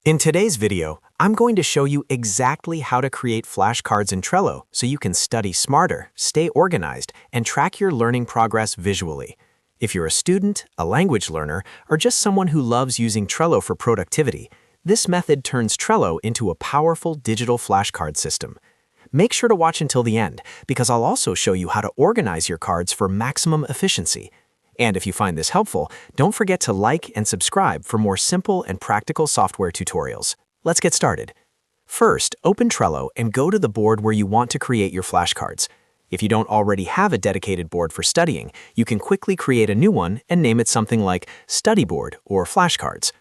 In today's video, I'm going to show you exactly how to create flashcards in Trello so you can study smarter, stay organized, and track your learning progress visually. If you're a student, a language learner, or just someone who loves using Trello for productivity, this method turns Trello into a powerful digital flashcard system. Make sure to watch until the end, because I'll also show you how to organize your cards for maximum efficiency. And if you find this helpful, don't forget to like and subscribe for more simple and practical software tutorials. Let's get started. First, open Trello and go to the board where you want to create your flashcards. If you don't already have a dedicated board for studying, you can quickly create a new one and name it something like Study Board or Flashcards.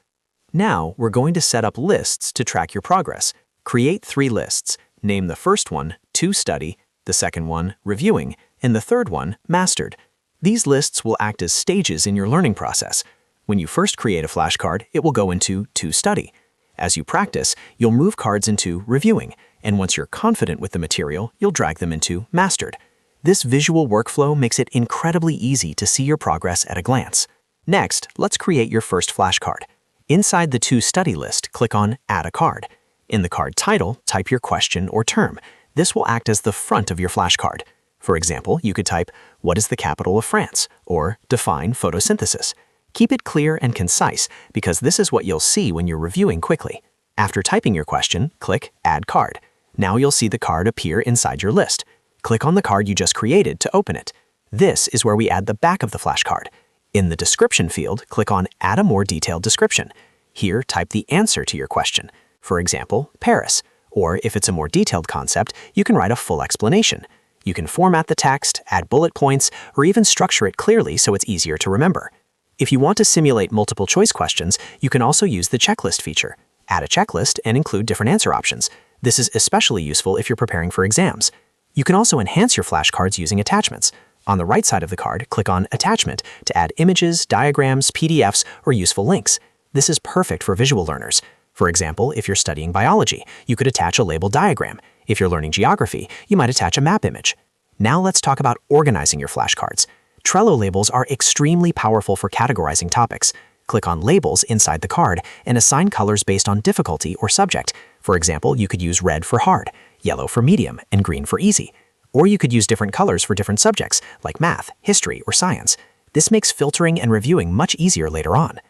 Now, we're going to set up lists to track your progress. Create 3 lists. Name the first one To Study, the second one Reviewing, and the third one Mastered. These lists will act as stages in your learning process. When you first create a flashcard, it will go into To Study. As you practice, you'll move cards into Reviewing, and once you're confident with the material, you'll drag them into Mastered. This visual workflow makes it incredibly easy to see your progress at a glance. Next, let's create your first flashcard. Inside the To Study list, click on Add a Card. In the card title, type your question or term. This will act as the front of your flashcard. For example, you could type, "What is the capital of France?" or "Define photosynthesis." Keep it clear and concise, because this is what you'll see when you're reviewing quickly. After typing your question, click Add Card. Now you'll see the card appear inside your list. Click on the card you just created to open it. This is where we add the back of the flashcard. In the description field, click on Add a more detailed description. Here, type the answer to your question. For example, Paris. Or if it's a more detailed concept, you can write a full explanation. You can format the text, add bullet points, or even structure it clearly so it's easier to remember. If you want to simulate multiple choice questions, you can also use the checklist feature. Add a checklist and include different answer options. This is especially useful if you're preparing for exams. You can also enhance your flashcards using attachments. On the right side of the card, click on Attachment to add images, diagrams, PDFs, or useful links. This is perfect for visual learners. For example, if you're studying biology, you could attach a labeled diagram. If you're learning geography, you might attach a map image. Now let's talk about organizing your flashcards. Trello labels are extremely powerful for categorizing topics. Click on Labels inside the card and assign colors based on difficulty or subject. For example, you could use red for hard, yellow for medium, and green for easy. Or you could use different colors for different subjects, like math, history, or science. This makes filtering and reviewing much easier later on.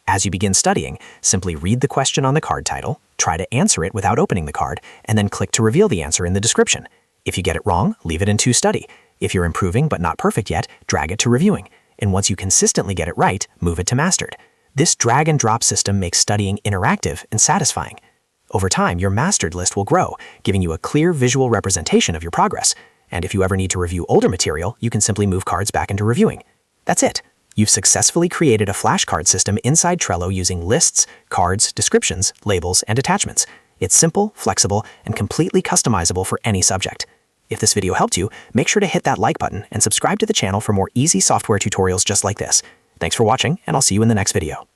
As you begin studying, simply read the question on the card title, try to answer it without opening the card, and then click to reveal the answer in the description. If you get it wrong, leave it in To Study. If you're improving but not perfect yet, drag it to Reviewing. And once you consistently get it right, move it to Mastered. This drag and drop system makes studying interactive and satisfying. Over time, your Mastered list will grow, giving you a clear visual representation of your progress. And if you ever need to review older material, you can simply move cards back into Reviewing. That's it. You've successfully created a flashcard system inside Trello using lists, cards, descriptions, labels, and attachments. It's simple, flexible, and completely customizable for any subject. If this video helped you, make sure to hit that like button and subscribe to the channel for more easy software tutorials just like this. Thanks for watching, and I'll see you in the next video.